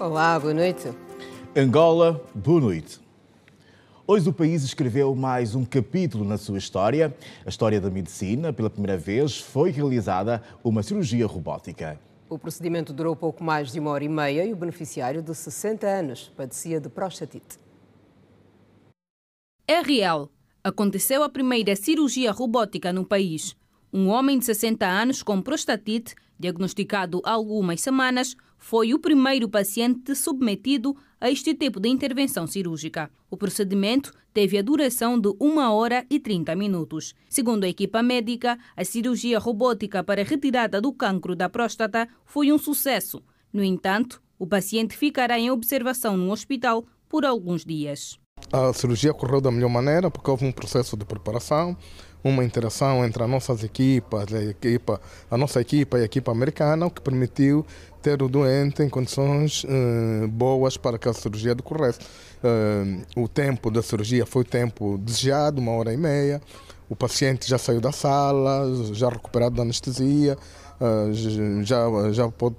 Olá, boa noite. Angola, boa noite. Hoje o país escreveu mais um capítulo na sua história. A história da medicina. Pela primeira vez foi realizada uma cirurgia robótica. O procedimento durou pouco mais de 1h30 e o beneficiário de 60 anos padecia de prostatite. É real. Aconteceu a primeira cirurgia robótica no país. Um homem de 60 anos com prostatite, diagnosticado há algumas semanas, foi o primeiro paciente submetido a este tipo de intervenção cirúrgica. O procedimento teve a duração de 1h30. Segundo a equipa médica, a cirurgia robótica para a retirada do cancro da próstata foi um sucesso. No entanto, o paciente ficará em observação no hospital por alguns dias. A cirurgia correu da melhor maneira porque houve um processo de preparação, uma interação entre as nossas equipas, a nossa equipa e a equipa americana, o que permitiu ter o doente em condições boas para que a cirurgia decorresse. O tempo da cirurgia foi o tempo desejado, 1h30. O paciente já saiu da sala, já recuperado da anestesia, já pode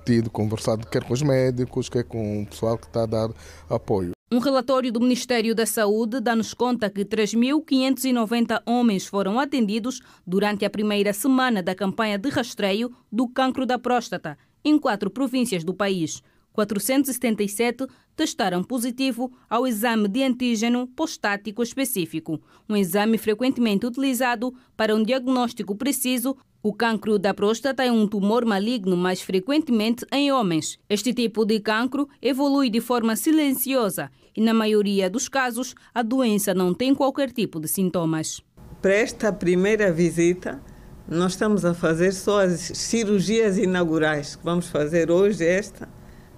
ter conversado quer com os médicos, quer com o pessoal que está a dar apoio. Um relatório do Ministério da Saúde dá-nos conta que 3.590 homens foram atendidos durante a primeira semana da campanha de rastreio do cancro da próstata em 4 províncias do país. 477 testaram positivo ao exame de antígeno prostático específico, um exame frequentemente utilizado para um diagnóstico preciso. O cancro da próstata é um tumor maligno mais frequentemente em homens. Este tipo de cancro evolui de forma silenciosa e, na maioria dos casos, a doença não tem qualquer tipo de sintomas. Para esta primeira visita, nós estamos a fazer só as cirurgias inaugurais. Vamos fazer hoje esta,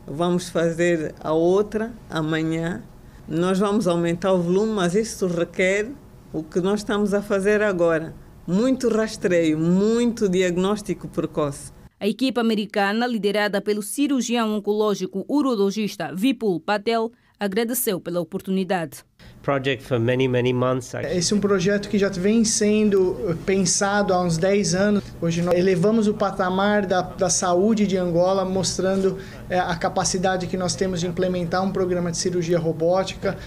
vamos fazer a outra amanhã. Nós vamos aumentar o volume, mas isso requer o que nós estamos a fazer agora. Muito rastreio, muito diagnóstico precoce. A equipa americana, liderada pelo cirurgião oncológico urologista Vipul Patel, agradeceu pela oportunidade. Esse é um projeto que já vem sendo pensado há uns 10 anos. Hoje nós elevamos o patamar da saúde de Angola, mostrando a capacidade que nós temos de implementar um programa de cirurgia robótica.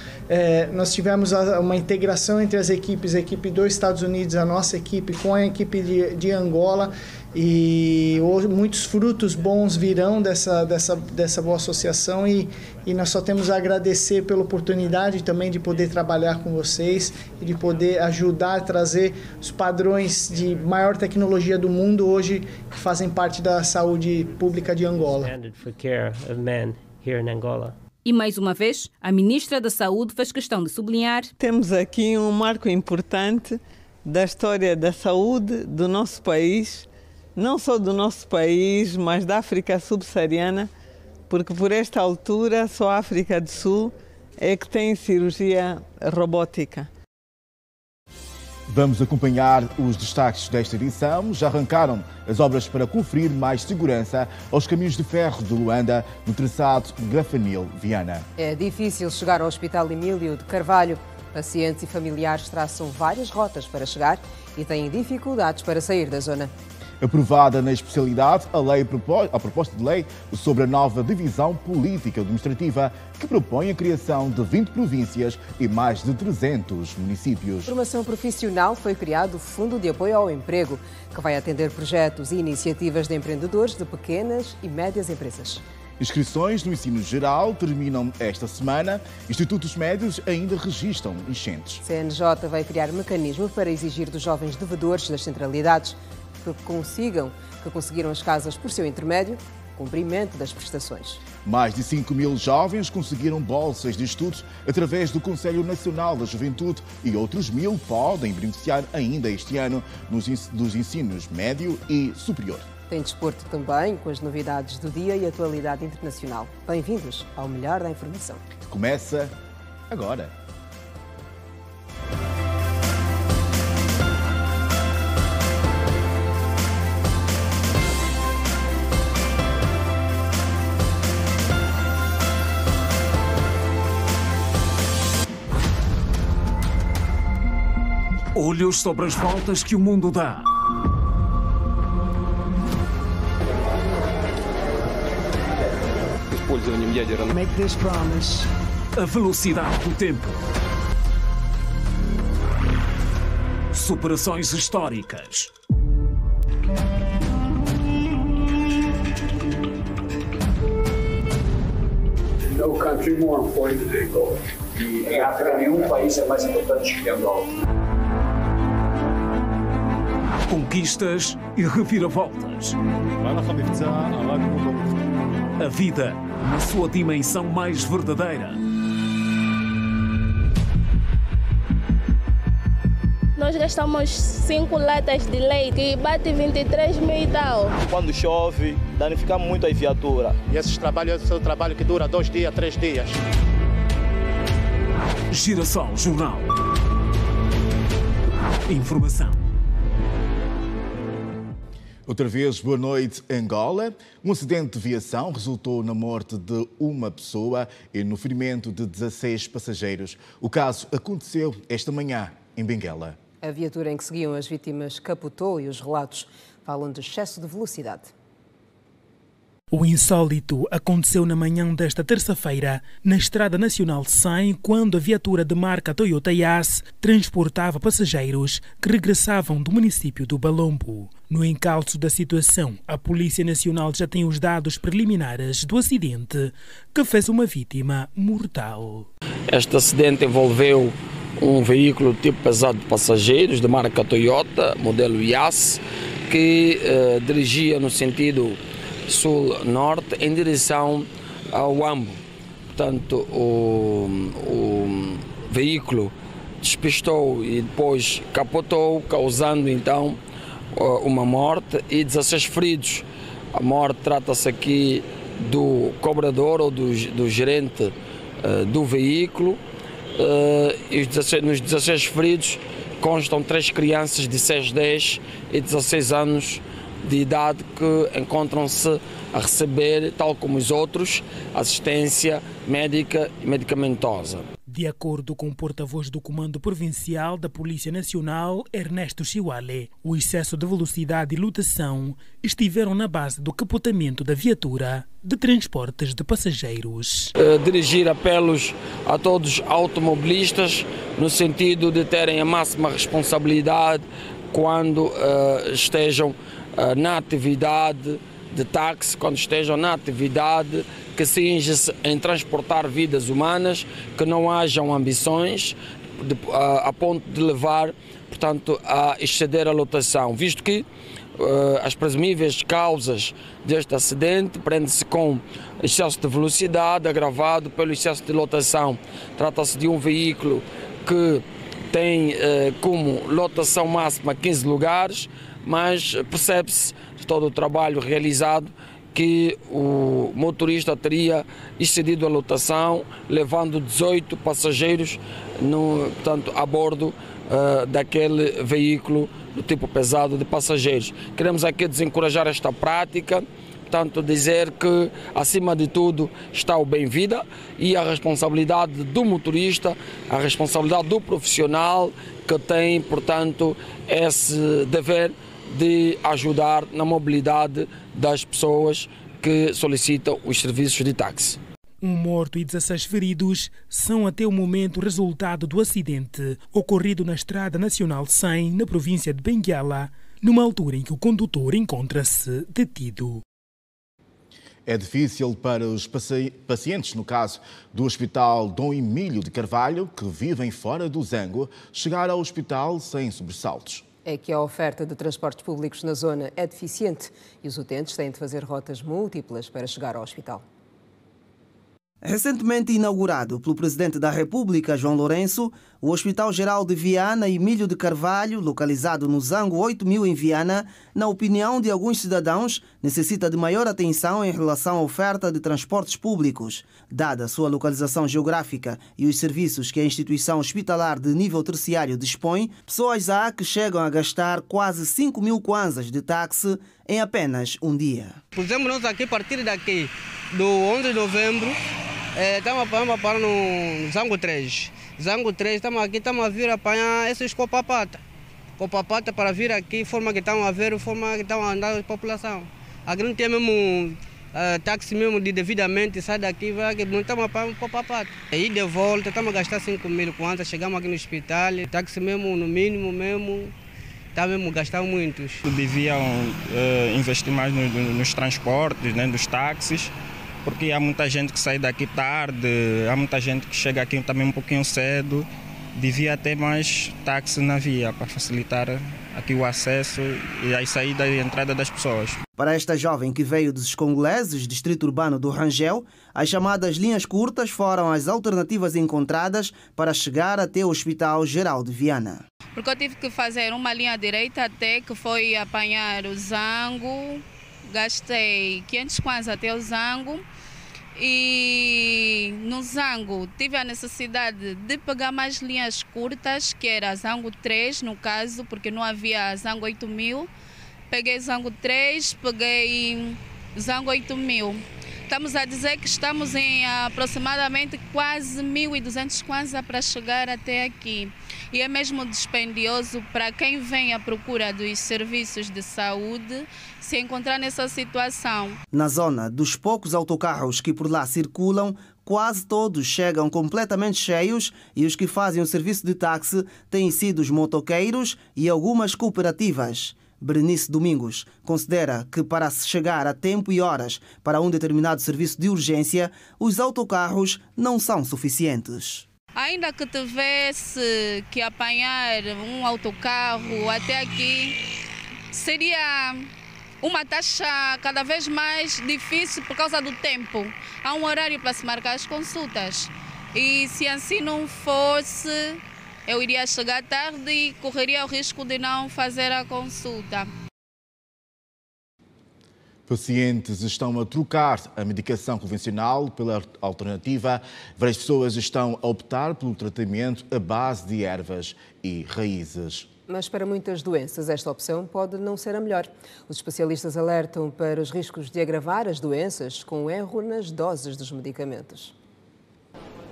Nós tivemos uma integração entre as equipes, a equipe dos Estados Unidos, a nossa equipe com a equipe de Angola, e hoje muitos frutos bons virão dessa boa associação e nós só temos a agradecer pela oportunidade também de poder trabalhar com vocês e de poder ajudar a trazer os padrões de maior tecnologia do mundo hoje que fazem parte da saúde pública de Angola. E mais uma vez, a ministra da Saúde fez questão de sublinhar: temos aqui um marco importante da história da saúde do nosso país, não só do nosso país, mas da África subsaariana, porque por esta altura só a África do Sul é que tem cirurgia robótica. Vamos acompanhar os destaques desta edição. Já arrancaram as obras para conferir mais segurança aos caminhos de ferro de Luanda, no traçado Gafanil-Viana. É difícil chegar ao Hospital Emílio de Carvalho. Pacientes e familiares traçam várias rotas para chegar e têm dificuldades para sair da zona. Aprovada na especialidade a proposta de lei sobre a nova divisão política administrativa que propõe a criação de 20 províncias e mais de 300 municípios. Formação profissional foi criado o Fundo de Apoio ao Emprego, que vai atender projetos e iniciativas de empreendedores de pequenas e médias empresas. Inscrições no ensino geral terminam esta semana. Institutos médios ainda registram enchentes. CNJ vai criar mecanismo para exigir dos jovens devedores das centralidades que conseguiram as casas por seu intermédio, cumprimento das prestações. Mais de 5.000 jovens conseguiram bolsas de estudos através do Conselho Nacional da Juventude e outros 1.000 podem beneficiar ainda este ano dos ensinos médio e superior. Tem desporto também, com as novidades do dia e atualidade internacional. Bem-vindos ao Melhor da Informação. Começa agora. Olhos sobre as voltas que o mundo dá. Make this promise. A velocidade do tempo. Superações históricas. No country more important than Angola. E em África nenhum país é mais importante que Angola. Conquistas e reviravoltas. A vida na sua dimensão mais verdadeira. Nós gastamos 5 latas de leite e bate 23 mil e tal. Quando chove, danifica muito a viatura. E esses trabalhos são trabalho que dura 2 dias, 3 dias. Girassol Jornal. Informação. Outra vez, boa noite, Angola. Um acidente de viação resultou na morte de uma pessoa e no ferimento de 16 passageiros. O caso aconteceu esta manhã em Benguela. A viatura em que seguiam as vítimas capotou e os relatos falam de excesso de velocidade. O insólito aconteceu na manhã desta terça-feira, na Estrada Nacional 100, quando a viatura de marca Toyota Yaris transportava passageiros que regressavam do município do Balombo. No encalço da situação, a Polícia Nacional já tem os dados preliminares do acidente, que fez uma vítima mortal. Este acidente envolveu um veículo tipo pesado de passageiros de marca Toyota, modelo Yaris, que dirigia no sentido sul-norte em direção ao Ambo. Portanto, o veículo despistou e depois capotou, causando então uma morte e 16 feridos. A morte trata-se aqui do cobrador ou do gerente do veículo. E nos 16 feridos constam 3 crianças de 6, 10 e 16 anos de idade que encontram-se a receber, tal como os outros, assistência médica e medicamentosa. De acordo com o porta-voz do Comando Provincial da Polícia Nacional, Ernesto Chiwale, o excesso de velocidade e lotação estiveram na base do capotamento da viatura de transportes de passageiros. Dirigir apelos a todos os automobilistas no sentido de terem a máxima responsabilidade quando estejam na atividade de táxi, quando estejam na atividade que cinge-se em transportar vidas humanas, que não hajam ambições a ponto de levar, portanto, a exceder a lotação, visto que as presumíveis causas deste acidente prende-se com excesso de velocidade agravado pelo excesso de lotação. Trata-se de um veículo que tem como lotação máxima 15 lugares, mas percebe-se de todo o trabalho realizado que o motorista teria excedido a lotação, levando 18 passageiros portanto, a bordo daquele veículo do tipo pesado de passageiros. Queremos aqui desencorajar esta prática, portanto, dizer que, acima de tudo, está o bem-vida e a responsabilidade do motorista, a responsabilidade do profissional que tem, portanto, esse dever de ajudar na mobilidade das pessoas que solicitam os serviços de táxi. Um morto e 16 feridos são até o momento resultado do acidente ocorrido na Estrada Nacional 100, na província de Benguela, numa altura em que o condutor encontra-se detido. É difícil para os pacientes, no caso do Hospital Dom Emílio de Carvalho, que vivem fora do Zango, chegar ao hospital sem sobressaltos. É que a oferta de transportes públicos na zona é deficiente e os utentes têm de fazer rotas múltiplas para chegar ao hospital. Recentemente inaugurado pelo Presidente da República, João Lourenço, o Hospital Geral de Viana Emílio de Carvalho, localizado no Zango 8000 em Viana, na opinião de alguns cidadãos, necessita de maior atenção em relação à oferta de transportes públicos. Dada a sua localização geográfica e os serviços que a instituição hospitalar de nível terciário dispõe, pessoas há que chegam a gastar quase 5 mil kwanzas de táxi em apenas um dia. Por exemplo, nós aqui, a partir daqui, do 11 de novembro, estamos a parar no Zango 3. Zango 3, estamos a vir apanhar esses copapata. Para vir aqui, forma que estão a ver, forma que estão a andar a população. Aqui não tem mesmo táxi mesmo de devidamente, sai daqui, vai aqui, não estamos para o papato. Aí de volta, estamos a gastar 5 mil quanto, chegamos aqui no hospital, táxi mesmo, no mínimo mesmo, está mesmo gastar muitos. Deviam investir mais nos transportes, né, dos táxis, porque há muita gente que sai daqui tarde, há muita gente que chega aqui também um pouquinho cedo. Devia ter mais táxi na via para facilitar aqui o acesso e a saída e a entrada das pessoas. Para esta jovem que veio dos congoleses, distrito urbano do Rangel, as chamadas linhas curtas foram as alternativas encontradas para chegar até o Hospital Geral de Viana. Porque eu tive que fazer uma linha direita até que foi apanhar o Zango, gastei 500 kwanzas até o Zango. E no Zango tive a necessidade de pegar mais linhas curtas, que era Zango 3 no caso, porque não havia Zango 8000. Peguei Zango 3, peguei Zango 8000. Estamos a dizer que estamos em aproximadamente quase 1.200 kwanzas para chegar até aqui. E é mesmo dispendioso para quem vem à procura dos serviços de saúde se encontrar nessa situação. Na zona dos poucos autocarros que por lá circulam, quase todos chegam completamente cheios e os que fazem o serviço de táxi têm sido os motoqueiros e algumas cooperativas. Berenice Domingos considera que para se chegar a tempo e horas para um determinado serviço de urgência, os autocarros não são suficientes. Ainda que tivesse que apanhar um autocarro até aqui, seria uma taxa cada vez mais difícil por causa do tempo. Há um horário para se marcar as consultas. E se assim não fosse, eu iria chegar tarde e correria o risco de não fazer a consulta. Pacientes estão a trocar a medicação convencional pela alternativa. Várias pessoas estão a optar pelo tratamento à base de ervas e raízes. Mas para muitas doenças esta opção pode não ser a melhor. Os especialistas alertam para os riscos de agravar as doenças com erro nas doses dos medicamentos.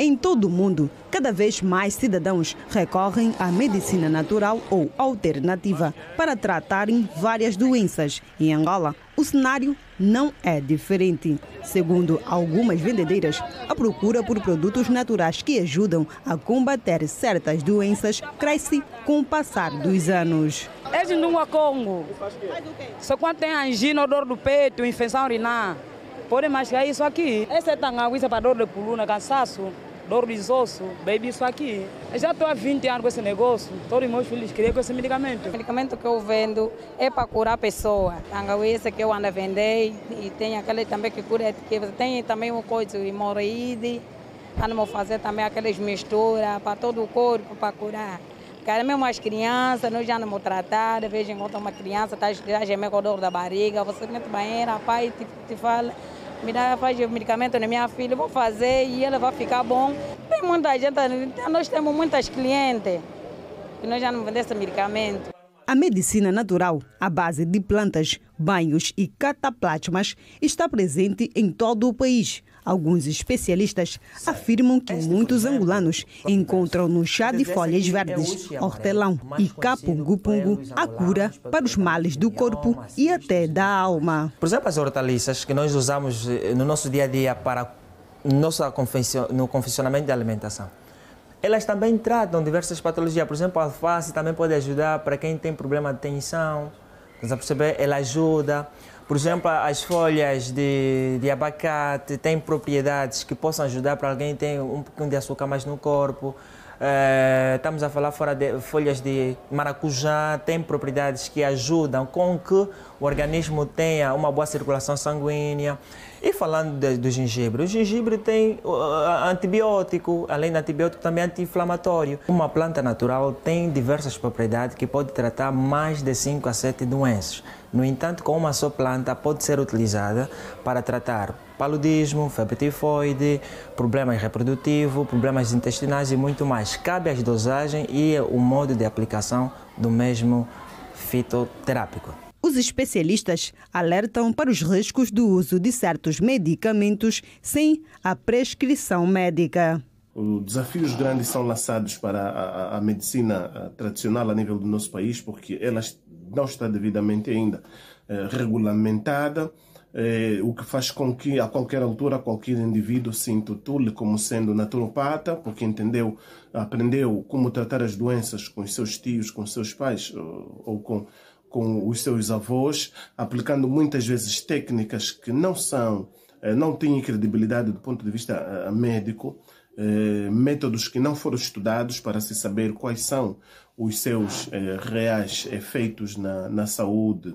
Em todo o mundo, cada vez mais cidadãos recorrem à medicina natural ou alternativa para tratarem várias doenças. Em Angola, o cenário não é diferente. Segundo algumas vendedeiras, a procura por produtos naturais que ajudam a combater certas doenças cresce com o passar dos anos. Esse não é Congo. Só quando tem angina, dor do peito, infecção urinar. Pode mascar isso aqui. Esse é tangaguisa para dor de coluna, cansaço, dor dos ossos, bebi isso aqui. Eu já estou há 20 anos com esse negócio. Todos os meus filhos queriam com esse medicamento. O medicamento que eu vendo é para curar a pessoa. Tangaguisa que eu ando a vender e tem aquele também que cura, que tem também uma coisa, hemorroide. Ando a fazer também aquelas misturas para todo o corpo, para curar. Cara, mesmo as crianças, nós já andamos a tratar, de vez em quando uma criança está a gemer com dor da barriga, você mete banheira, pai te fala, me dá, faz o medicamento na minha filha, vou fazer e ela vai ficar bom. Tem muita gente, nós temos muitas clientes que nós já não vendemos esse medicamento. A medicina natural, à base de plantas, banhos e cataplasmas, está presente em todo o país. Alguns especialistas afirmam que muitos angolanos encontram no chá de folhas verdes, hortelão e capungu-pungu a cura para os males do corpo e até da alma. Por exemplo, as hortaliças que nós usamos no nosso dia a dia para no confeccionamento de alimentação. Elas também tratam diversas patologias. Por exemplo, a alface também pode ajudar para quem tem problema de tensão. Você perceber? Ela ajuda. Por exemplo, as folhas de abacate têm propriedades que possam ajudar para alguém que tem um pouquinho de açúcar mais no corpo. Estamos a falar fora de folhas de maracujá, tem propriedades que ajudam com que o organismo tenha uma boa circulação sanguínea. E falando do gengibre, o gengibre tem antibiótico, além de antibiótico também anti-inflamatório. Uma planta natural tem diversas propriedades que pode tratar mais de 5 a 7 doenças. No entanto, com uma só planta pode ser utilizada para tratar paludismo, febre tifoide, problemas reprodutivos, problemas intestinais e muito mais. Cabe as dosagens e o modo de aplicação do mesmo fitoterápico. Os especialistas alertam para os riscos do uso de certos medicamentos sem a prescrição médica. Os desafios grandes são lançados para a medicina tradicional a nível do nosso país, porque ela não está devidamente ainda regulamentada. o que faz com que a qualquer altura qualquer indivíduo se intitule como sendo naturopata, porque aprendeu como tratar as doenças com os seus tios, com os seus pais ou com os seus avós, aplicando muitas vezes técnicas que não têm credibilidade do ponto de vista médico, métodos que não foram estudados para se saber quais são os seus reais efeitos na saúde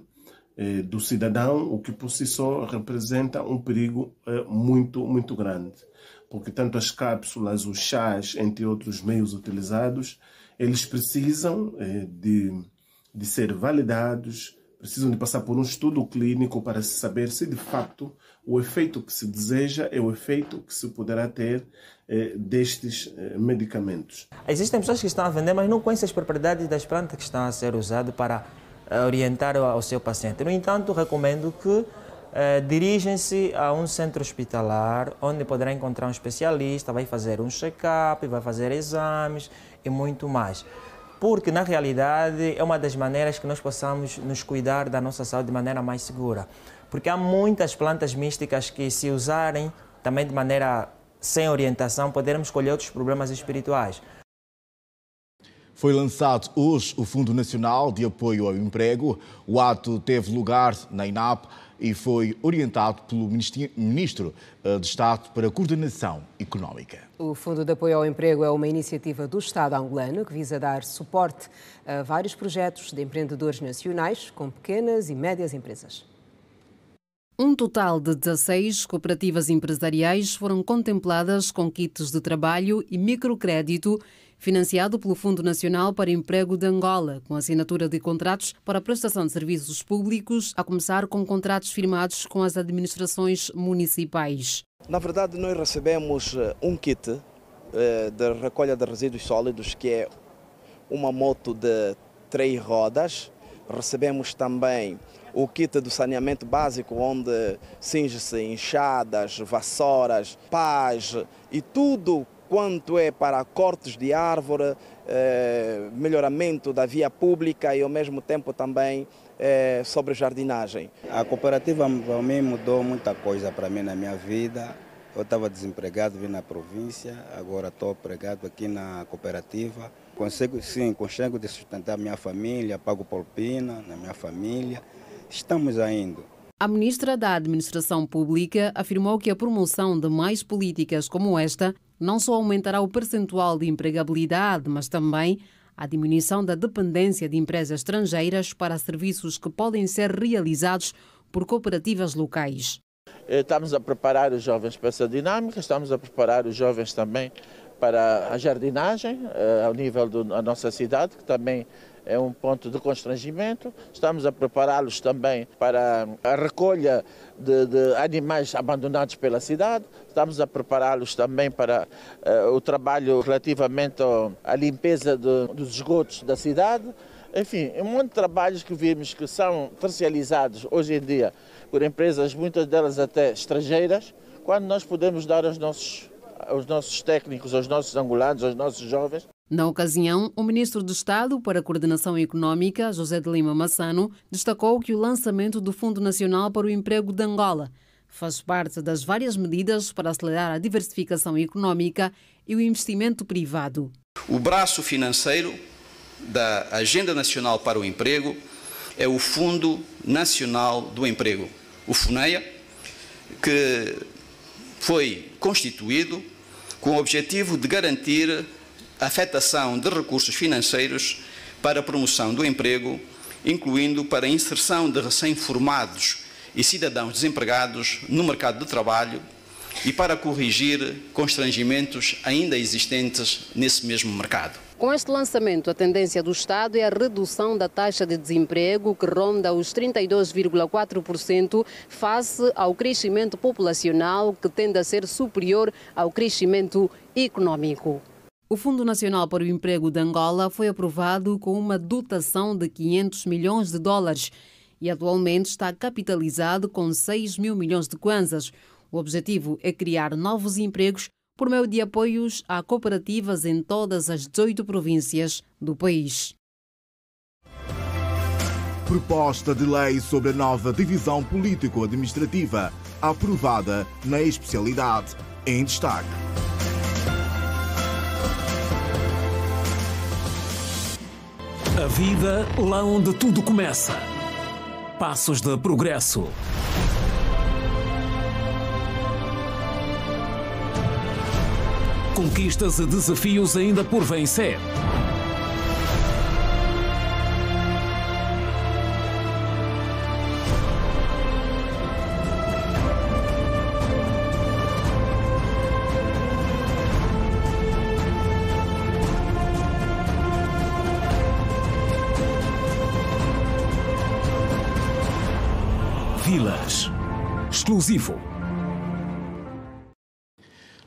do cidadão, o que por si só representa um perigo muito, muito grande. Porque tanto as cápsulas, os chás, entre outros meios utilizados, eles precisam de ser validados, precisam de passar por um estudo clínico para se saber se de facto o efeito que se deseja é o efeito que se poderá ter destes medicamentos. Existem pessoas que estão a vender, mas não conhecem as propriedades das plantas que estão a ser usadas para orientar ao seu paciente. No entanto, recomendo que dirigem-se a um centro hospitalar, onde poderá encontrar um especialista, vai fazer um check-up, vai fazer exames e muito mais. Porque, na realidade, é uma das maneiras que nós possamos nos cuidar da nossa saúde de maneira mais segura. Porque há muitas plantas místicas que, se usarem também de maneira sem orientação, poderemos colher outros problemas espirituais. Foi lançado hoje o Fundo Nacional de Apoio ao Emprego. O ato teve lugar na INAP e foi orientado pelo Ministro de Estado para a Coordenação Económica. O Fundo de Apoio ao Emprego é uma iniciativa do Estado angolano que visa dar suporte a vários projetos de empreendedores nacionais com pequenas e médias empresas. Um total de 16 cooperativas empresariais foram contempladas com kits de trabalho e microcrédito financiado pelo Fundo Nacional para o Emprego de Angola, com assinatura de contratos para a prestação de serviços públicos, a começar com contratos firmados com as administrações municipais. Na verdade, nós recebemos um kit de recolha de resíduos sólidos, que é uma moto de 3 rodas. Recebemos também o kit do saneamento básico, onde cinge-se enxadas, vassouras, pás e tudo quanto é para cortes de árvore, melhoramento da via pública e ao mesmo tempo também sobre jardinagem. A cooperativa para mim mudou muita coisa para mim na minha vida. Eu estava desempregado, vim na província, agora estou empregado aqui na cooperativa. Consigo de sustentar minha família, pago propina na minha família. Estamos indo. A ministra da Administração Pública afirmou que a promoção de mais políticas como esta não só aumentará o percentual de empregabilidade, mas também a diminuição da dependência de empresas estrangeiras para serviços que podem ser realizados por cooperativas locais. Estamos a preparar os jovens para essa dinâmica, estamos a preparar os jovens também para a jardinagem, ao nível da nossa cidade, que também é um ponto de constrangimento. Estamos a prepará-los também para a recolha de animais abandonados pela cidade. Estamos a prepará-los também para o trabalho relativamente à limpeza dos esgotos da cidade. Enfim, um monte de trabalhos que vimos que são tercializados hoje em dia por empresas, muitas delas até estrangeiras, quando nós podemos dar aos nossos técnicos, aos nossos angolanos, aos nossos jovens. Na ocasião, o Ministro de Estado para a Coordenação Económica, José de Lima Massano, destacou que o lançamento do Fundo Nacional para o Emprego de Angola faz parte das várias medidas para acelerar a diversificação económica e o investimento privado. O braço financeiro da Agenda Nacional para o Emprego é o Fundo Nacional do Emprego, o FUNEA, que foi constituído com o objetivo de garantir a afetação de recursos financeiros para a promoção do emprego, incluindo para a inserção de recém-formados e cidadãos desempregados no mercado de trabalho e para corrigir constrangimentos ainda existentes nesse mesmo mercado. Com este lançamento, a tendência do Estado é a redução da taxa de desemprego, que ronda os 32,4%, face ao crescimento populacional, que tende a ser superior ao crescimento econômico. O Fundo Nacional para o Emprego de Angola foi aprovado com uma dotação de 500 milhões de dólares e atualmente está capitalizado com 6 mil milhões de kwanzas. O objetivo é criar novos empregos por meio de apoios a cooperativas em todas as 18 províncias do país. Proposta de lei sobre a nova divisão político-administrativa, aprovada na especialidade. Em destaque. A vida lá onde tudo começa. Passos de progresso. Conquistas e desafios ainda por vencer. Vilas. Exclusivo.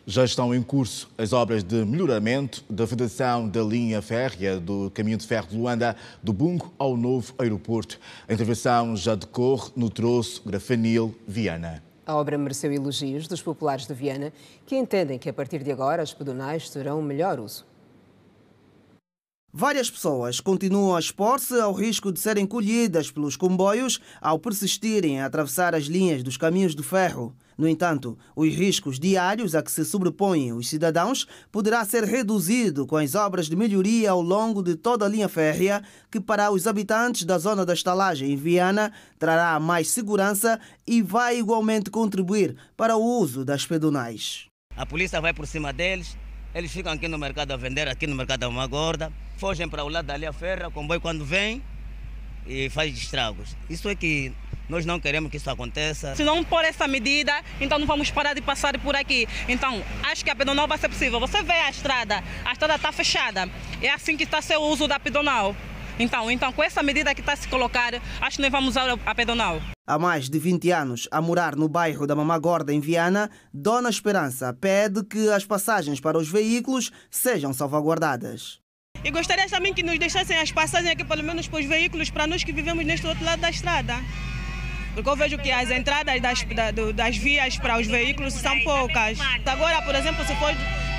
Já estão em curso as obras de melhoramento da vedação da linha férrea do Caminho de Ferro de Luanda, do Bungo ao novo aeroporto. A intervenção já decorre no troço Grafanil-Viana. A obra mereceu elogios dos populares de Viana, que entendem que a partir de agora as pedonais terão melhor uso. Várias pessoas continuam a expor-se ao risco de serem colhidas pelos comboios ao persistirem a atravessar as linhas dos caminhos de ferro. No entanto, os riscos diários a que se sobrepõem os cidadãos poderá ser reduzido com as obras de melhoria ao longo de toda a linha férrea, que para os habitantes da zona da estalagem em Viana trará mais segurança e vai igualmente contribuir para o uso das pedonais. A polícia vai por cima deles, eles ficam aqui no mercado a vender, aqui no mercado da Uma Gorda, fogem para o lado da linha férrea, o comboio quando vem e faz estragos. Isso é que nós não queremos que isso aconteça. Se não pôr essa medida, então não vamos parar de passar por aqui. Então, acho que a pedonal vai ser possível. Você vê a estrada está fechada. É assim que está a ser o uso da pedonal. Então, com essa medida que está a se colocar, acho que nós vamos usar a pedonal. Há mais de 20 anos a morar no bairro da Uma Gorda, em Viana, Dona Esperança pede que as passagens para os veículos sejam salvaguardadas. E gostaria também que nos deixassem as passagens aqui, pelo menos para os veículos, para nós que vivemos neste outro lado da estrada. Porque eu vejo que as entradas das vias para os veículos são poucas. Agora, por exemplo, se for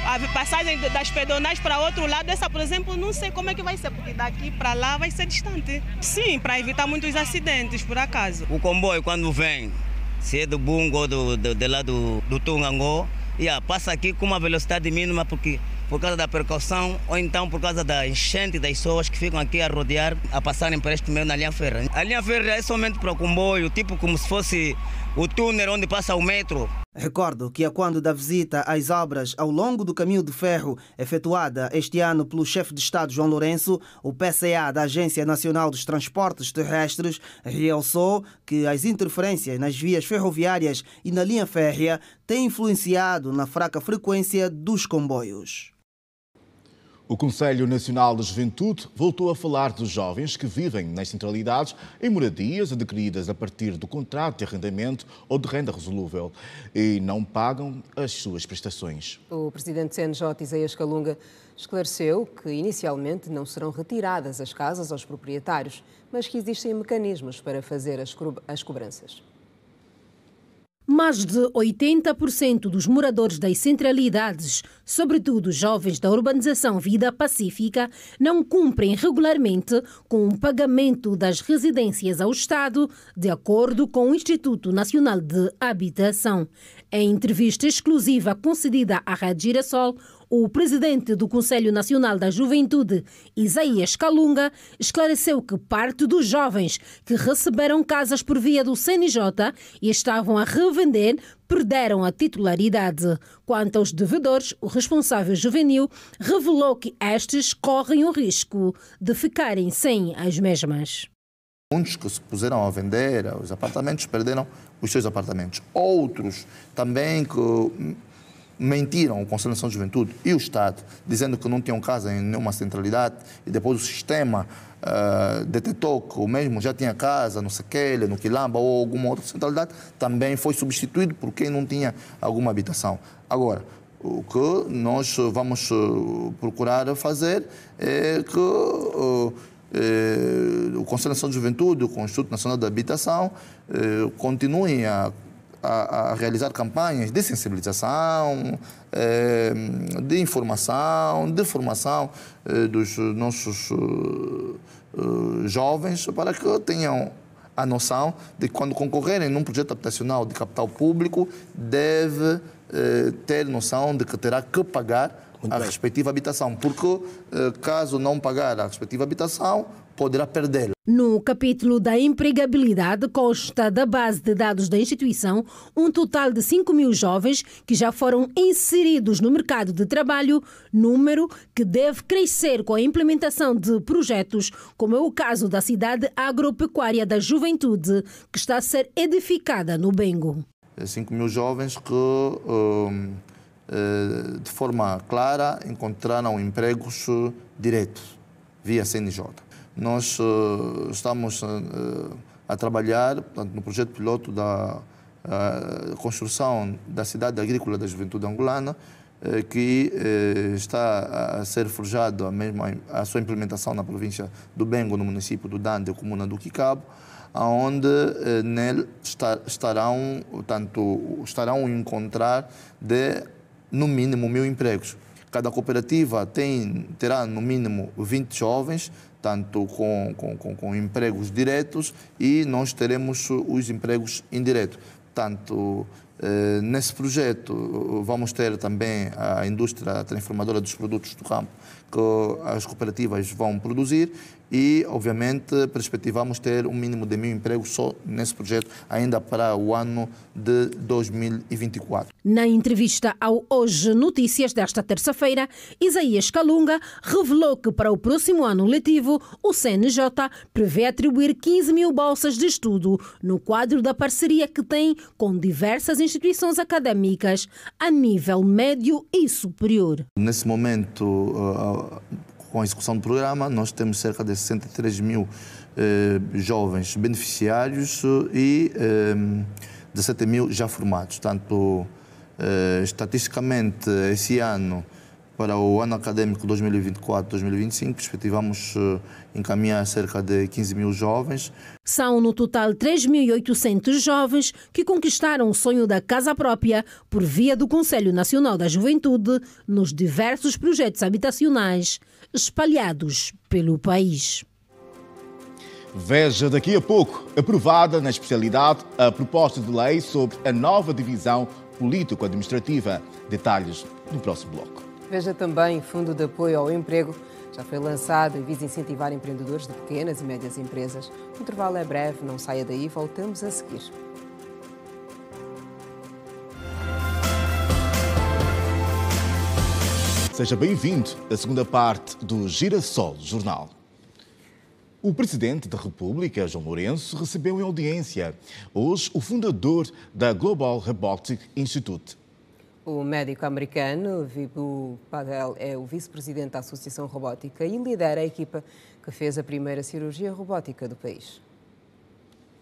a passagem das pedonais para outro lado, essa, por exemplo, não sei como é que vai ser, porque daqui para lá vai ser distante. Sim, para evitar muitos acidentes, por acaso. O comboio, quando vem, se é do Bungo ou do lado do Tungangô, passa aqui com uma velocidade mínima, porque por causa da precaução ou então por causa da enchente das pessoas que ficam aqui a rodear, a passarem por este meio na linha férrea. A linha férrea é somente para o comboio, tipo como se fosse o túnel onde passa o metro. Recordo que a quando da visita às obras ao longo do caminho de ferro efetuada este ano pelo chefe de Estado João Lourenço, o PCA da Agência Nacional dos Transportes Terrestres realçou que as interferências nas vias ferroviárias e na linha férrea têm influenciado na fraca frequência dos comboios. O Conselho Nacional da Juventude voltou a falar dos jovens que vivem nas centralidades em moradias adquiridas a partir do contrato de arrendamento ou de renda resolúvel e não pagam as suas prestações. O presidente do CNJ, Isaías Calunga, esclareceu que inicialmente não serão retiradas as casas aos proprietários, mas que existem mecanismos para fazer as cobranças. Mais de 80% dos moradores das centralidades, sobretudo jovens da urbanização Vida Pacífica, não cumprem regularmente com o pagamento das residências ao Estado, de acordo com o Instituto Nacional de Habitação. Em entrevista exclusiva concedida à Rádio Girassol, o presidente do Conselho Nacional da Juventude, Isaías Calunga, esclareceu que parte dos jovens que receberam casas por via do CNJ e estavam a revender perderam a titularidade. Quanto aos devedores, o responsável juvenil revelou que estes correm o risco de ficarem sem as mesmas. Muitos que se puseram a vender os apartamentos perderam os seus apartamentos. Outros também que mentiram o Conselho Nacional de Juventude e o Estado, dizendo que não tinham casa em nenhuma centralidade e depois o sistema detectou que o mesmo já tinha casa no Sequele, no Quilamba ou alguma outra centralidade, também foi substituído por quem não tinha alguma habitação. Agora, o que nós vamos procurar fazer é que o Conselho Nacional de Juventude, o Instituto Nacional de Habitação, continuem a a realizar campanhas de sensibilização, de informação, de formação dos nossos jovens para que tenham a noção de que quando concorrerem num projeto habitacional de capital público deve ter noção de que terá que pagar a respectiva habitação, porque caso não pagar a respectiva habitação, poderá perdê-la. No capítulo da empregabilidade, consta da base de dados da instituição um total de 5.000 jovens que já foram inseridos no mercado de trabalho, número que deve crescer com a implementação de projetos, como é o caso da cidade agropecuária da juventude, que está a ser edificada no Bengo. 5.000 jovens que, de forma clara, encontraram empregos diretos, via CNJ. Nós estamos a trabalhar, portanto, no projeto piloto da construção da cidade agrícola da juventude angolana, que está a ser forjado a sua implementação na província do Bengo, no município do Dande, comuna do Quicabo, onde nele estarão a encontrar no mínimo 1.000 empregos. Cada cooperativa terá no mínimo 20 jovens, tanto com empregos diretos, e nós teremos os empregos indiretos. Tanto nesse projeto vamos ter também a indústria transformadora dos produtos do campo que as cooperativas vão produzir e, obviamente, perspectivamos ter um mínimo de 1.000 empregos só nesse projeto, ainda para o ano de 2024. Na entrevista ao Hoje Notícias desta terça-feira, Isaías Kalunga revelou que para o próximo ano letivo o CNJ prevê atribuir 15.000 bolsas de estudo no quadro da parceria que tem com diversas instituições académicas a nível médio e superior. Nesse momento, com a execução do programa, nós temos cerca de 63.000 jovens beneficiários e 17.000 já formados. Portanto, estatisticamente, esse ano, para o ano académico 2024-2025, perspectivamos encaminhar cerca de 15.000 jovens. São, no total, 3.800 jovens que conquistaram o sonho da casa própria por via do Conselho Nacional da Juventude nos diversos projetos habitacionais espalhados pelo país. Veja daqui a pouco, aprovada na especialidade, a proposta de lei sobre a nova divisão político-administrativa. Detalhes no próximo bloco. Veja também o Fundo de Apoio ao Emprego. Já foi lançado e visa incentivar empreendedores de pequenas e médias empresas. O intervalo é breve, não saia daí, voltamos a seguir. Seja bem-vindo à segunda parte do Girassol Jornal. O Presidente da República, João Lourenço, recebeu em audiência hoje o fundador da Global Robotic Institute. O médico americano Vibhu Patel é o vice-presidente da Associação Robótica e lidera a equipa que fez a primeira cirurgia robótica do país.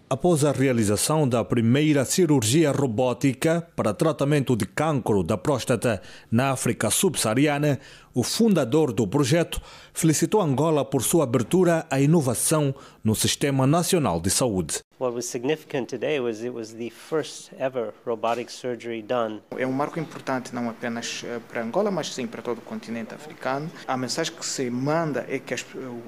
Após a realização da primeira cirurgia robótica para tratamento de cancro da próstata na África subsaariana, o fundador do projeto felicitou Angola por sua abertura à inovação no Sistema Nacional de Saúde. What was significant today was it was the first ever robotic surgery done. É um marco importante não apenas para Angola, mas sim para todo o continente africano. A mensagem que se manda é que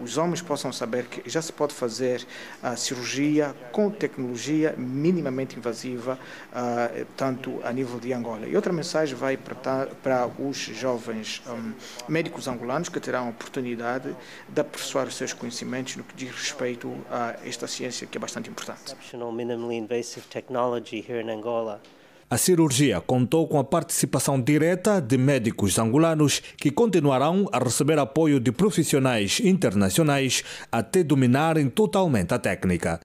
os homens possam saber que já se pode fazer a cirurgia com tecnologia minimamente invasiva, tanto a nível de Angola. E outra mensagem vai para os jovens médicos angolanos que terão a oportunidade de aperfeiçoar os seus conhecimentos no que diz respeito a esta ciência que é bastante importante. A cirurgia contou com a participação direta de médicos angolanos que continuarão a receber apoio de profissionais internacionais até dominarem totalmente a técnica.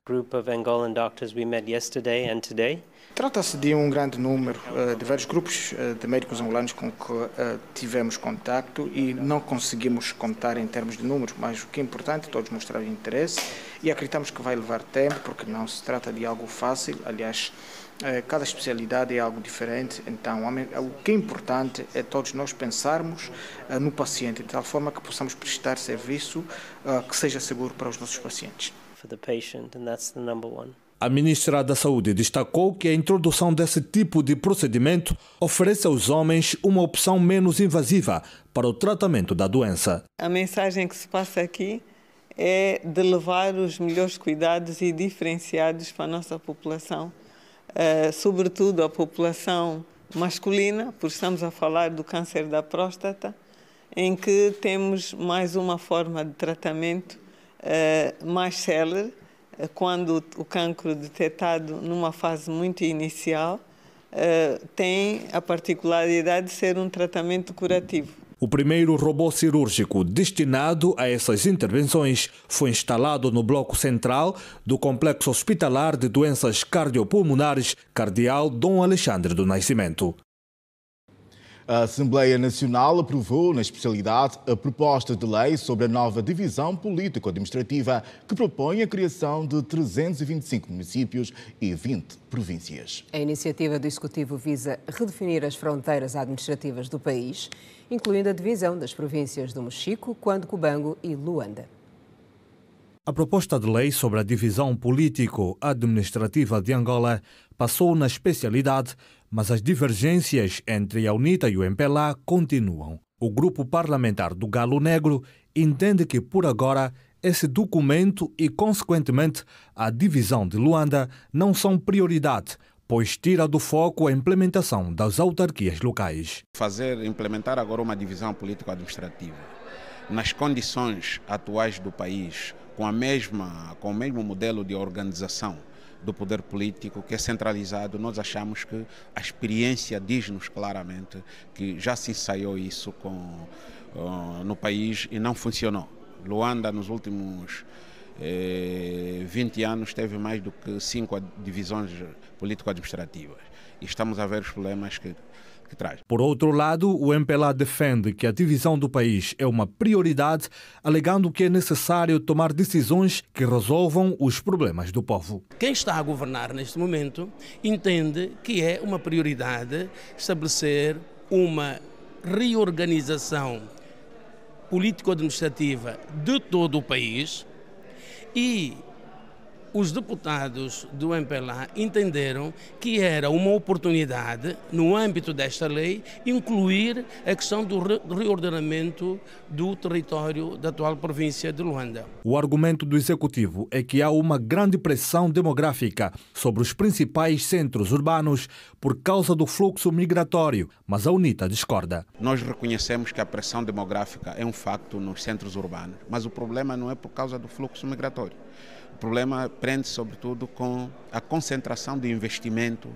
Trata-se de um grande número de vários grupos de médicos angolanos com que tivemos contacto e não conseguimos contar em termos de números, mas o que é importante, todos mostraram interesse e acreditamos que vai levar tempo, porque não se trata de algo fácil, aliás, cada especialidade é algo diferente, então o que é importante é todos nós pensarmos no paciente, de tal forma que possamos prestar serviço que seja seguro para os nossos pacientes. A ministra da Saúde destacou que a introdução desse tipo de procedimento oferece aos homens uma opção menos invasiva para o tratamento da doença. A mensagem que se passa aqui é de levar os melhores cuidados e diferenciados para a nossa população, sobretudo a população masculina, porque estamos a falar do câncer da próstata, em que temos mais uma forma de tratamento mais célere, quando o cancro detectado numa fase muito inicial tem a particularidade de ser um tratamento curativo. O primeiro robô cirúrgico destinado a essas intervenções foi instalado no bloco central do Complexo Hospitalar de Doenças Cardiopulmonares Cardeal Dom Alexandre do Nascimento. A Assembleia Nacional aprovou, na especialidade, a proposta de lei sobre a nova divisão político-administrativa que propõe a criação de 325 municípios e 20 províncias. A iniciativa do Executivo visa redefinir as fronteiras administrativas do país, incluindo a divisão das províncias do Mochico, Cuando Cubango e Luanda. A proposta de lei sobre a divisão político-administrativa de Angola passou na especialidade, mas as divergências entre a UNITA e o MPLA continuam. O grupo parlamentar do Galo Negro entende que, por agora, esse documento e, consequentemente, a divisão de Luanda não são prioridade, pois tira do foco a implementação das autarquias locais. Implementar agora uma divisão político-administrativa nas condições atuais do país, com o mesmo modelo de organização do poder político que é centralizado, nós achamos que a experiência diz-nos claramente que já se ensaiou isso no país e não funcionou. Luanda, nos últimos 20 anos, teve mais do que 5 divisões político-administrativas e estamos a ver os problemas que traz. Por outro lado, o MPLA defende que a divisão do país é uma prioridade, alegando que é necessário tomar decisões que resolvam os problemas do povo. Quem está a governar neste momento entende que é uma prioridade estabelecer uma reorganização político-administrativa de todo o país e os deputados do MPLA entenderam que era uma oportunidade, no âmbito desta lei, incluir a questão do reordenamento do território da atual província de Luanda. O argumento do Executivo é que há uma grande pressão demográfica sobre os principais centros urbanos por causa do fluxo migratório, mas a UNITA discorda. Nós reconhecemos que a pressão demográfica é um facto nos centros urbanos, mas o problema não é por causa do fluxo migratório. O problema prende sobretudo com a concentração de investimento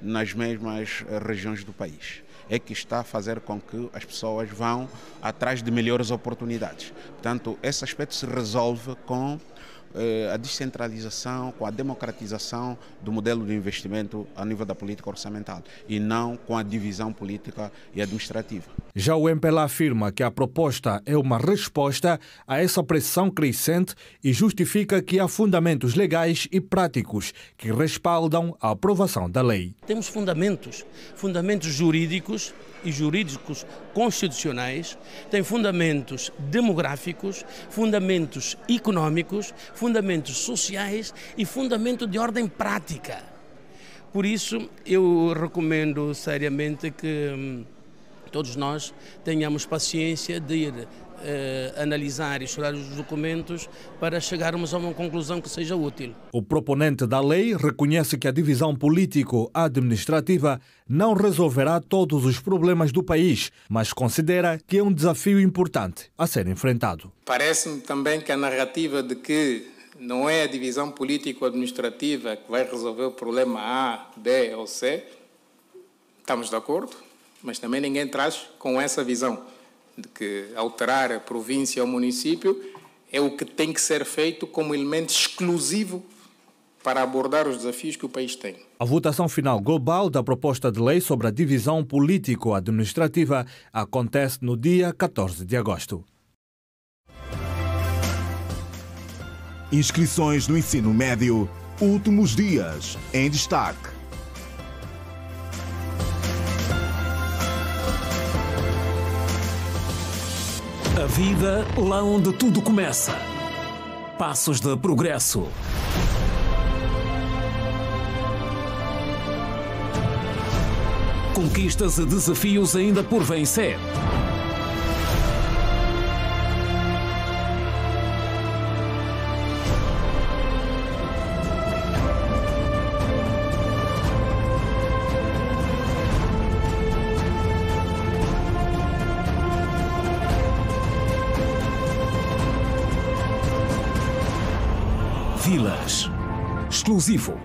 nas mesmas regiões do país. É que está a fazer com que as pessoas vão atrás de melhores oportunidades. Portanto, esse aspecto se resolve com a descentralização, com a democratização do modelo de investimento a nível da política orçamental e não com a divisão política e administrativa. Já o MPLA afirma que a proposta é uma resposta a essa pressão crescente e justifica que há fundamentos legais e práticos que respaldam a aprovação da lei. Temos fundamentos jurídicos e jurídicos constitucionais, tem fundamentos demográficos, fundamentos económicos, fundamentos sociais e fundamento de ordem prática. Por isso, eu recomendo seriamente que todos nós tenhamos paciência de ir analisar e estudar os documentos para chegarmos a uma conclusão que seja útil. O proponente da lei reconhece que a divisão político-administrativa não resolverá todos os problemas do país, mas considera que é um desafio importante a ser enfrentado. Parece-me também que a narrativa de que não é a divisão político-administrativa que vai resolver o problema A, B ou C, estamos de acordo, mas também ninguém traz com essa visão de que alterar a província ou município é o que tem que ser feito como elemento exclusivo para abordar os desafios que o país tem. A votação final global da proposta de lei sobre a divisão político-administrativa acontece no dia 14 de agosto. Inscrições no ensino médio, últimos dias, em destaque. A vida lá onde tudo começa. Passos de progresso. Conquistas e desafios ainda por vencer. Vilas. Exclusivo.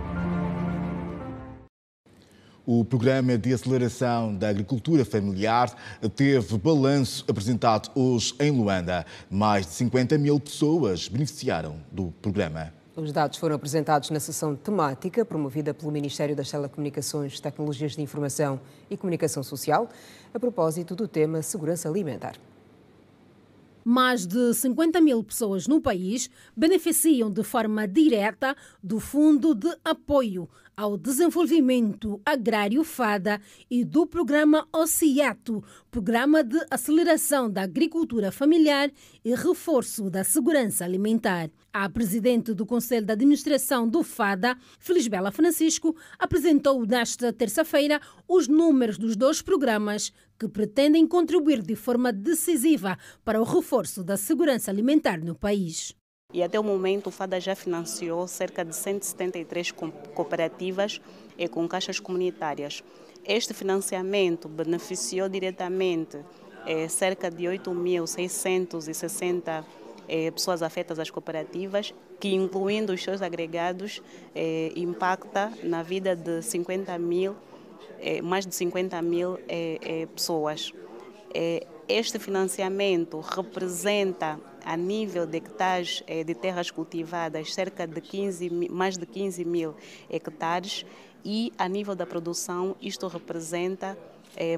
O Programa de Aceleração da Agricultura Familiar teve balanço apresentado hoje em Luanda. Mais de 50 mil pessoas beneficiaram do programa. Os dados foram apresentados na sessão temática promovida pelo Ministério das Telecomunicações, Tecnologias de Informação e Comunicação Social, a propósito do tema segurança alimentar. Mais de 50 mil pessoas no país beneficiam de forma direta do Fundo de Apoio ao Desenvolvimento Agrário FADA e do Programa OCIATO, Programa de Aceleração da Agricultura Familiar e Reforço da Segurança Alimentar. A presidente do Conselho de Administração do FADA, Felisbela Francisco, apresentou nesta terça-feira os números dos dois programas que pretendem contribuir de forma decisiva para o reforço da segurança alimentar no país. E até o momento o FADA já financiou cerca de 173 cooperativas com caixas comunitárias. Este financiamento beneficiou diretamente cerca de 8.660 pessoas afetas às cooperativas, que incluindo os seus agregados, impacta na vida de mais de 50 mil pessoas. Este financiamento representa, a nível de hectares de terras cultivadas, cerca de mais de 15 mil hectares, e a nível da produção isto representa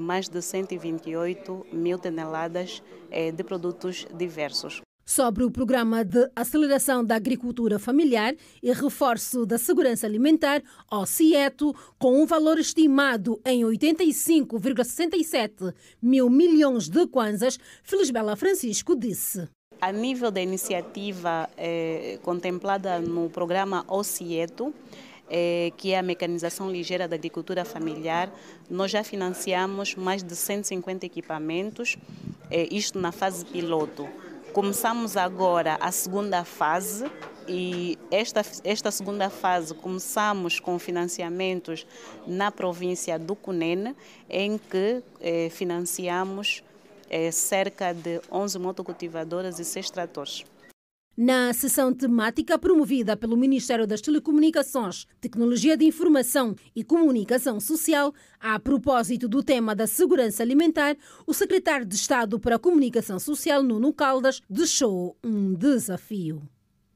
mais de 128 mil toneladas de produtos diversos. Sobre o Programa de Aceleração da Agricultura Familiar e Reforço da Segurança Alimentar, OCIETO, com um valor estimado em 85,67 mil milhões de kwanzas, Felisbela Francisco disse. A nível da iniciativa contemplada no Programa OCIETO, que é a mecanização ligeira da agricultura familiar, nós já financiamos mais de 150 equipamentos, isto na fase piloto. Começamos agora a segunda fase e esta segunda fase começamos com financiamentos na província do Cunene, em que financiamos cerca de 11 motocultivadoras e 6 tratores. Na sessão temática promovida pelo Ministério das Telecomunicações, Tecnologia de Informação e Comunicação Social, a propósito do tema da segurança alimentar, o secretário de Estado para a Comunicação Social, Nuno Caldas, deixou um desafio.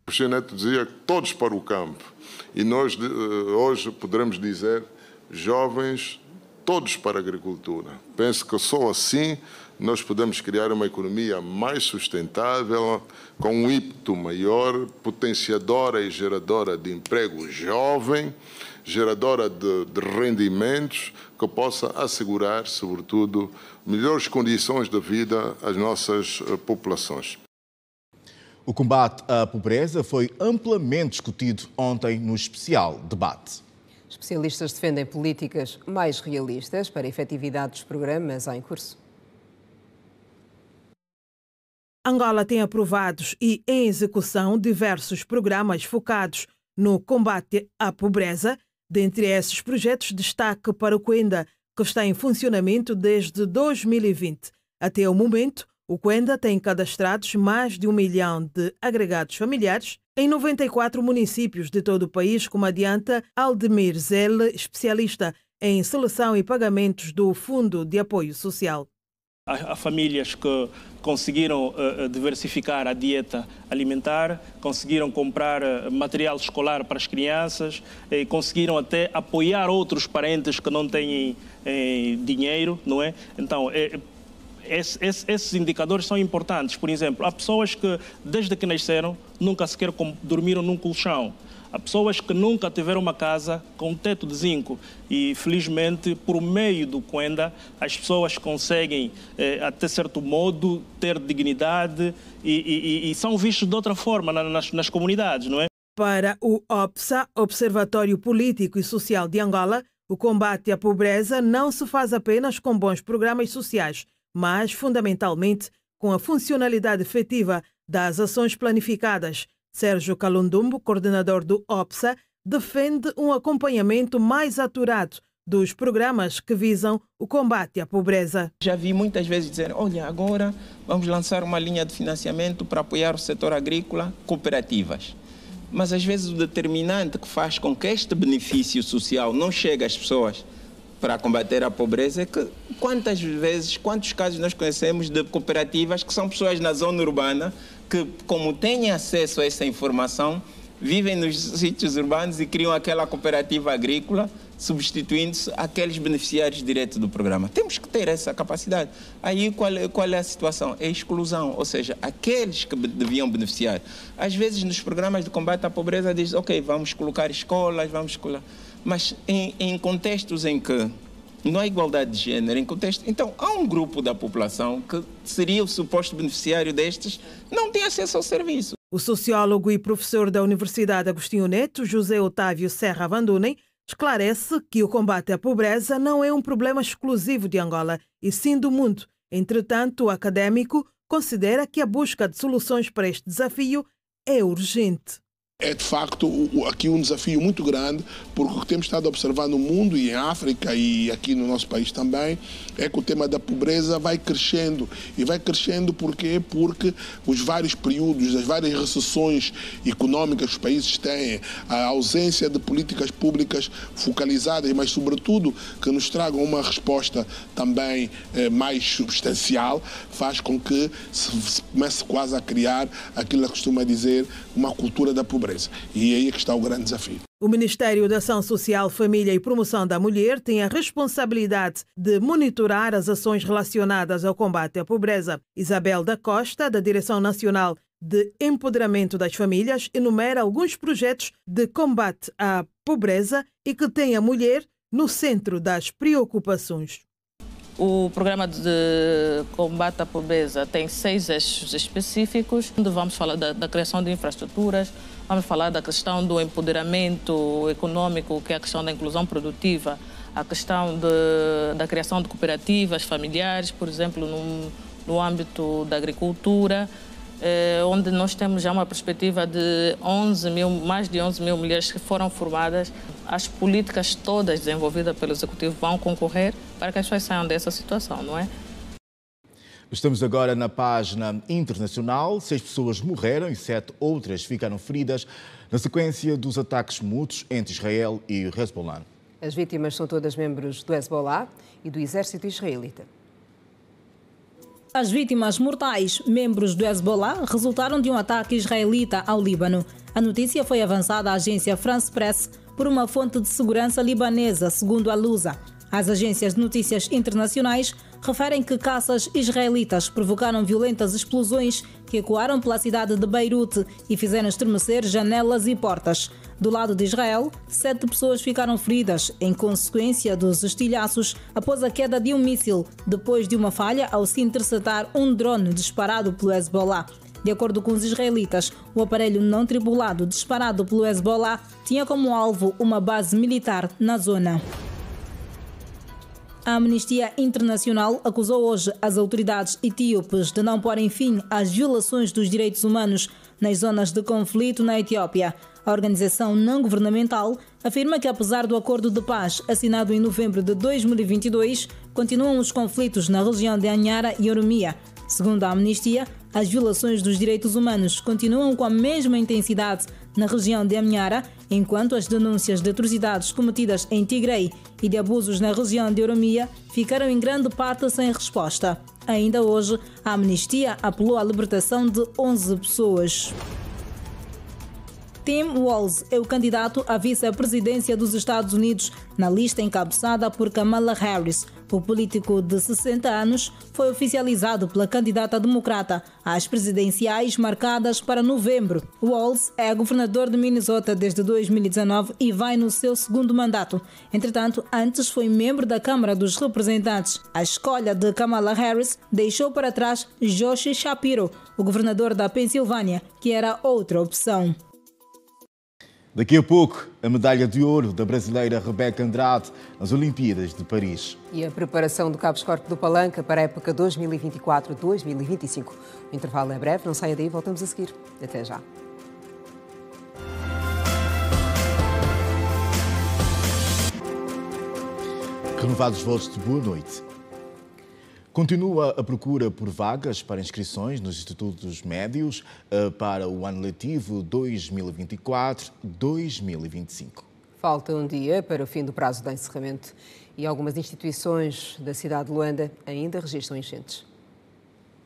O Sr. Neto dizia todos para o campo e nós hoje poderemos dizer jovens todos para a agricultura. Penso que só assim nós podemos criar uma economia mais sustentável, com um ímpeto maior, potenciadora e geradora de emprego jovem, geradora de rendimentos, que possa assegurar, sobretudo, melhores condições de vida às nossas populações. O combate à pobreza foi amplamente discutido ontem no especial debate. Especialistas defendem políticas mais realistas para a efetividade dos programas em curso. Angola tem aprovados e em execução diversos programas focados no combate à pobreza. Dentre esses projetos, destaque para o Cuenda, que está em funcionamento desde 2020. Até o momento, o Cuenda tem cadastrados mais de 1 milhão de agregados familiares em 94 municípios de todo o país, como adianta Aldemir Zelle, especialista em seleção e pagamentos do Fundo de Apoio Social. Há famílias que conseguiram diversificar a dieta alimentar, conseguiram comprar material escolar para as crianças, e conseguiram até apoiar outros parentes que não têm dinheiro, não é? Então, esses indicadores são importantes. Por exemplo, há pessoas que, desde que nasceram, nunca sequer dormiram num colchão. Há pessoas que nunca tiveram uma casa com teto de zinco e, felizmente, por meio do Cuenda, as pessoas conseguem, até certo modo, ter dignidade e são vistos de outra forma nas comunidades, não é? Para o OPSA, Observatório Político e Social de Angola, O combate à pobreza não se faz apenas com bons programas sociais, mas, fundamentalmente, com a funcionalidade efetiva das ações planificadas. Sérgio Calundumbo, coordenador do OPSA, defende um acompanhamento mais aturado dos programas que visam o combate à pobreza. Já vi muitas vezes dizer, olha, agora vamos lançar uma linha de financiamento para apoiar o setor agrícola, cooperativas. Mas às vezes o determinante que faz com que este benefício social não chegue às pessoas para combater a pobreza é que quantos casos nós conhecemos de cooperativas que são pessoas na zona urbana que, como têm acesso a essa informação, vivem nos sítios urbanos e criam aquela cooperativa agrícola, substituindo-se aqueles beneficiários diretos do programa. Temos que ter essa capacidade. Aí qual é a situação? É a exclusão, ou seja, aqueles que deviam beneficiar. Às vezes nos programas de combate à pobreza diz, ok, vamos colocar escolas, mas em contextos em que não há igualdade de género, então há um grupo da população que seria o suposto beneficiário destes, não tem acesso ao serviço. O sociólogo e professor da Universidade Agostinho Neto, José Otávio Serra Vandunem, esclarece que o combate à pobreza não é um problema exclusivo de Angola, e sim do mundo. Entretanto, o académico considera que a busca de soluções para este desafio é urgente. É de facto aqui um desafio muito grande, porque o que temos estado a observar no mundo e em África e aqui no nosso país também, é que o tema da pobreza vai crescendo. E vai crescendo porquê? Porque os vários períodos, as várias recessões económicas que os países têm, a ausência de políticas públicas focalizadas, mas sobretudo que nos tragam uma resposta também mais substancial, faz com que se comece quase a criar aquilo que costuma dizer uma cultura da pobreza. E aí é que está o grande desafio. O Ministério da Ação Social, Família e Promoção da Mulher tem a responsabilidade de monitorar as ações relacionadas ao combate à pobreza. Isabel da Costa, da Direção Nacional de Empoderamento das Famílias, enumera alguns projetos de combate à pobreza e que têm a mulher no centro das preocupações. O programa de combate à pobreza tem 6 eixos específicos, onde vamos falar da criação de infraestruturas, vamos falar da questão do empoderamento econômico, que é a questão da inclusão produtiva, a questão da criação de cooperativas familiares, por exemplo, no âmbito da agricultura, onde nós temos já uma perspectiva de mais de 11 mil mulheres que foram formadas. As políticas todas desenvolvidas pelo Executivo vão concorrer para que as pessoas saiam dessa situação, não é? Estamos agora na página internacional. 6 pessoas morreram e 7 outras ficaram feridas na sequência dos ataques mútuos entre Israel e o Hezbollah. As vítimas são todas membros do Hezbollah e do exército israelita. As vítimas mortais, membros do Hezbollah, resultaram de um ataque israelita ao Líbano. A notícia foi avançada à agência France Press por uma fonte de segurança libanesa, segundo a Lusa. As agências de notícias internacionais referem que caças israelitas provocaram violentas explosões que ecoaram pela cidade de Beirute e fizeram estremecer janelas e portas. Do lado de Israel, 7 pessoas ficaram feridas em consequência dos estilhaços após a queda de um míssil, depois de uma falha ao se interceptar um drone disparado pelo Hezbollah. De acordo com os israelitas, o aparelho não tripulado disparado pelo Hezbollah tinha como alvo uma base militar na zona. A Amnistia Internacional acusou hoje as autoridades etíopes de não porem fim às violações dos direitos humanos nas zonas de conflito na Etiópia. A organização não-governamental afirma que, apesar do acordo de paz assinado em novembro de 2022, continuam os conflitos na região de Anyara e Oromia. Segundo a Amnistia, as violações dos direitos humanos continuam com a mesma intensidade na região de Anyara, enquanto as denúncias de atrocidades cometidas em Tigray e de abusos na região de Oromia ficaram em grande parte sem resposta. Ainda hoje, a Amnistia apelou à libertação de 11 pessoas. Tim Walz é o candidato à vice-presidência dos Estados Unidos na lista encabeçada por Kamala Harris. O político de 60 anos foi oficializado pela candidata democrata às presidenciais marcadas para novembro. Walz é governador de Minnesota desde 2019 e vai no seu 2º mandato. Entretanto, antes foi membro da Câmara dos Representantes. A escolha de Kamala Harris deixou para trás Josh Shapiro, o governador da Pensilvânia, que era outra opção. Daqui a pouco, a medalha de ouro da brasileira Rebeca Andrade nas Olimpíadas de Paris. E a preparação do Cabos Corpo do Palanca para a época 2024-2025. O intervalo é breve, não saia daí, voltamos a seguir. Até já. Renovados votos de boa noite. Continua a procura por vagas para inscrições nos institutos médios para o ano letivo 2024-2025. Falta um dia para o fim do prazo de encerramento e algumas instituições da cidade de Luanda ainda registram enchentes.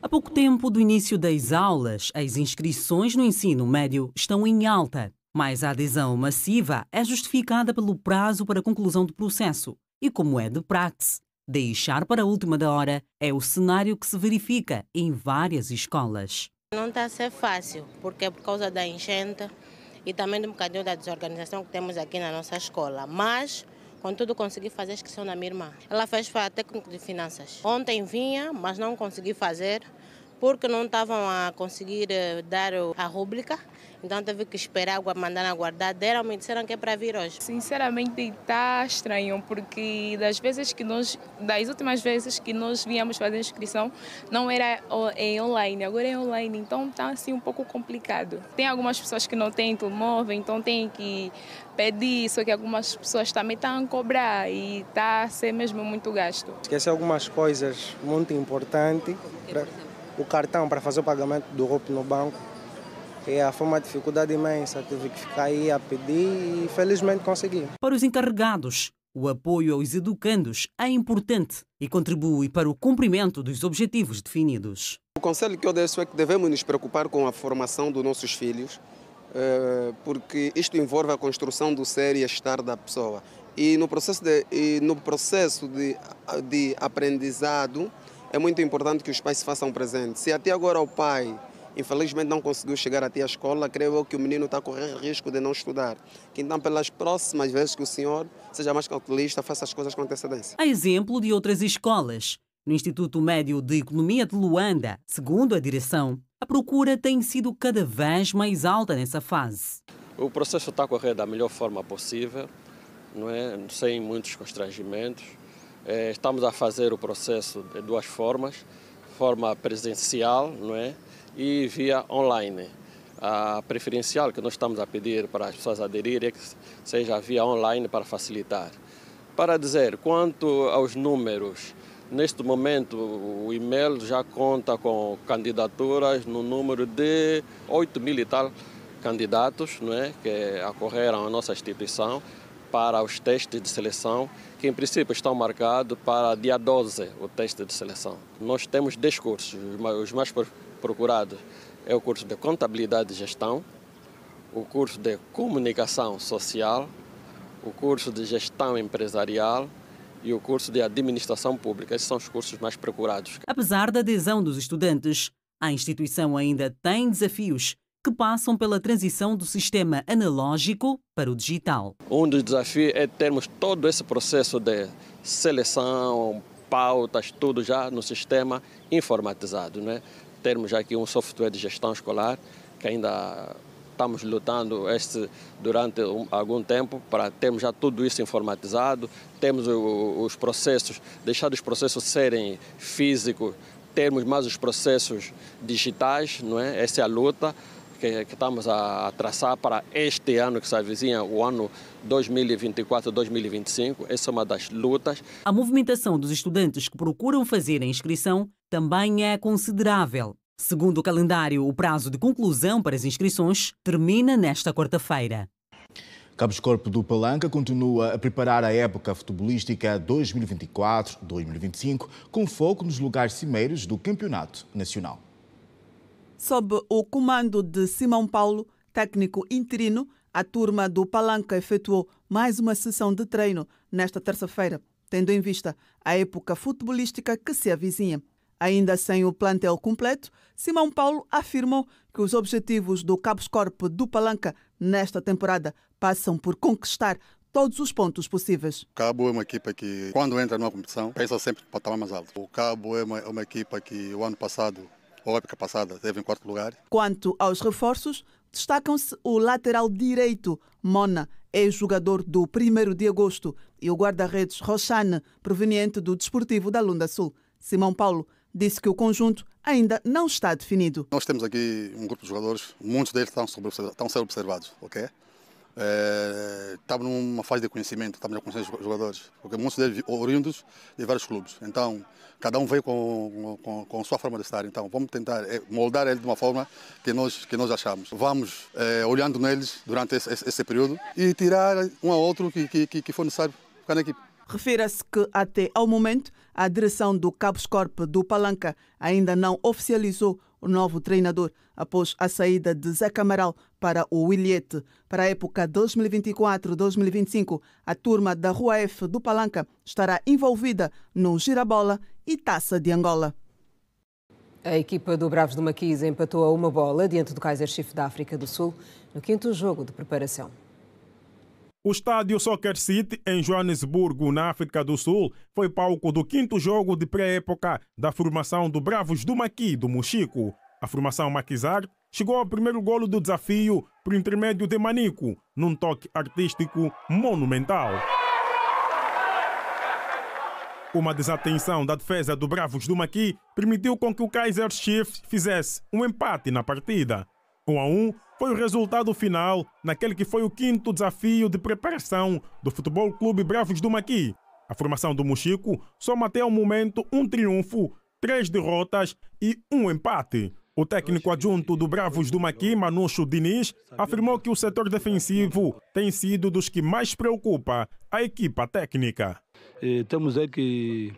Há pouco tempo do início das aulas, as inscrições no ensino médio estão em alta, mas a adesão massiva é justificada pelo prazo para a conclusão do processo. E como é de praxe, deixar para a última da hora é o cenário que se verifica em várias escolas. Não está a ser fácil, porque é por causa da enchente e também de um bocadinho da desorganização que temos aqui na nossa escola. Mas, contudo, consegui fazer a inscrição da minha irmã. Ela fez para técnico de finanças. Ontem vinha, mas não consegui fazer, porque não estavam a conseguir dar a rúbrica. Então teve que esperar, mandar aguardar. Deram-me e disseram que é para vir hoje. Sinceramente está estranho, porque das últimas vezes que nós víamos fazer inscrição, não era em online, agora é online, então está assim um pouco complicado. Tem algumas pessoas que não têm telemóvel, então tem que pedir, só que algumas pessoas também estão a cobrar e está a ser mesmo muito gasto. Esqueci algumas coisas muito importantes. O cartão para fazer o pagamento do roubo no banco. Foi uma dificuldade imensa, tive que ficar aí a pedir e felizmente consegui. Para os encarregados, o apoio aos educandos é importante e contribui para o cumprimento dos objetivos definidos. O conselho que eu deixo é que devemos nos preocupar com a formação dos nossos filhos, porque isto envolve a construção do ser e estar da pessoa. E no processo de aprendizado é muito importante que os pais se façam presentes. Se até agora o pai infelizmente não conseguiu chegar até a escola, creio eu que o menino está a correr risco de não estudar. Que então, pelas próximas vezes que o senhor seja mais cautelista, faça as coisas com antecedência. Há exemplo de outras escolas. No Instituto Médio de Economia de Luanda, segundo a direção, a procura tem sido cada vez mais alta nessa fase. O processo está a correr da melhor forma possível, não é? Sem muitos constrangimentos. Estamos a fazer o processo de duas formas, forma presencial, não é? E via online. A preferencial que nós estamos a pedir para as pessoas aderirem é que seja via online para facilitar. Para dizer, quanto aos números, neste momento o e-mail já conta com candidaturas no número de 8.000 e tal candidatos, não é? Que acorreram à nossa instituição para os testes de seleção, que em princípio estão marcados para dia 12, o teste de seleção. Nós temos 10 cursos, os mais procurado é o curso de Contabilidade e Gestão, o curso de Comunicação Social, o curso de Gestão Empresarial e o curso de Administração Pública. Esses são os cursos mais procurados. Apesar da adesão dos estudantes, a instituição ainda tem desafios que passam pela transição do sistema analógico para o digital. Um dos desafios é termos todo esse processo de seleção, pautas, tudo já no sistema informatizado, né? Termos aqui um software de gestão escolar, que ainda estamos lutando durante algum tempo para termos já tudo isso informatizado, temos os processos, deixar os processos serem físicos, termos mais os processos digitais, não é? Essa é a luta que estamos a traçar para este ano que se avizinha, o ano 2024-2025. Essa é uma das lutas. A movimentação dos estudantes que procuram fazer a inscrição também é considerável. Segundo o calendário, o prazo de conclusão para as inscrições termina nesta quarta-feira. Cabos Corpo do Palanca continua a preparar a época futebolística 2024-2025 com foco nos lugares cimeiros do Campeonato Nacional. Sob o comando de Simão Paulo, técnico interino, a turma do Palanca efetuou mais uma sessão de treino nesta terça-feira, tendo em vista a época futebolística que se avizinha. Ainda sem o plantel completo, Simão Paulo afirmou que os objetivos do Cabos Corpo do Palanca nesta temporada passam por conquistar todos os pontos possíveis. O Cabo é uma equipa que, quando entra numa competição, pensa sempre para estar mais alto. O Cabo é uma equipa que o ano passado, ou a época passada, esteve em quarto lugar. Quanto aos reforços, Destacam-se o lateral direito, Mona, ex-jogador do 1º de agosto, e o guarda-redes Roxane, proveniente do Desportivo da Lunda Sul. Simão Paulo disse que o conjunto ainda não está definido. Nós temos aqui um grupo de jogadores, muitos deles estão a ser observados, ok? Estamos numa fase de conhecimento, estamos a conhecer os jogadores, porque muitos deles oriundos de vários clubes. Então, cada um veio com a sua forma de estar. Então, vamos tentar moldar ele de uma forma que nós achamos. Vamos olhando neles durante esse período e tirar um ou outro que for necessário para a equipe. Refira-se que, até ao momento, a direção do Cabos Corp do Palanca ainda não oficializou o novo treinador após a saída de Zé Camaral para o Williete. Para a época 2024-2025, a turma da Rua F do Palanca estará envolvida no Girabola e Taça de Angola. A equipa do Bravos do Maquis empatou a 1 bola diante do Kaizer Chiefs da África do Sul no 5º jogo de preparação. O estádio Soccer City, em Joanesburgo, na África do Sul, foi palco do 5º jogo de pré-época da formação do Bravos do Maqui, do Mochico. A formação maquisar chegou ao primeiro golo do desafio por intermédio de Manico, num toque artístico monumental. Uma desatenção da defesa do Bravos do Maqui permitiu com que o Kaizer Chiefs fizesse um empate na partida. 1-1 foi o resultado final naquele que foi o 5º desafio de preparação do Futebol Clube Bravos do Maqui. A formação do Mochico soma até ao momento um triunfo, 3 derrotas e um empate. O técnico adjunto do Bravos do Maqui, Manucho Diniz, afirmou que o setor defensivo tem sido dos que mais preocupa a equipa técnica. Temos que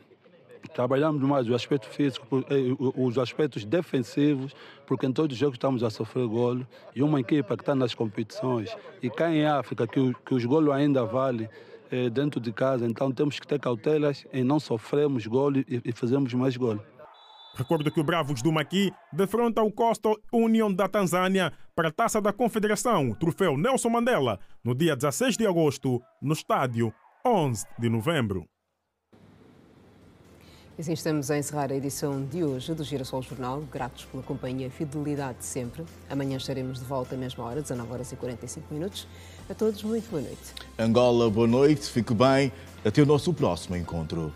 trabalhamos mais o aspecto físico, os aspectos defensivos, porque em todos os jogos estamos a sofrer golo. E uma equipa que está nas competições e cá em África, que os golos ainda valem dentro de casa, então temos que ter cautelas em não sofrermos golo e fazermos mais golo. Recordo que o Bravos do Maqui defronta o Coastal Union da Tanzânia para a Taça da Confederação, troféu Nelson Mandela, no dia 16 de agosto, no estádio 11 de novembro. Assim estamos a encerrar a edição de hoje do Girassol Jornal. Gratos pela companhia e fidelidade de sempre. Amanhã estaremos de volta à mesma hora, 19h45. A todos, muito boa noite. Angola, boa noite, fique bem. Até o nosso próximo encontro.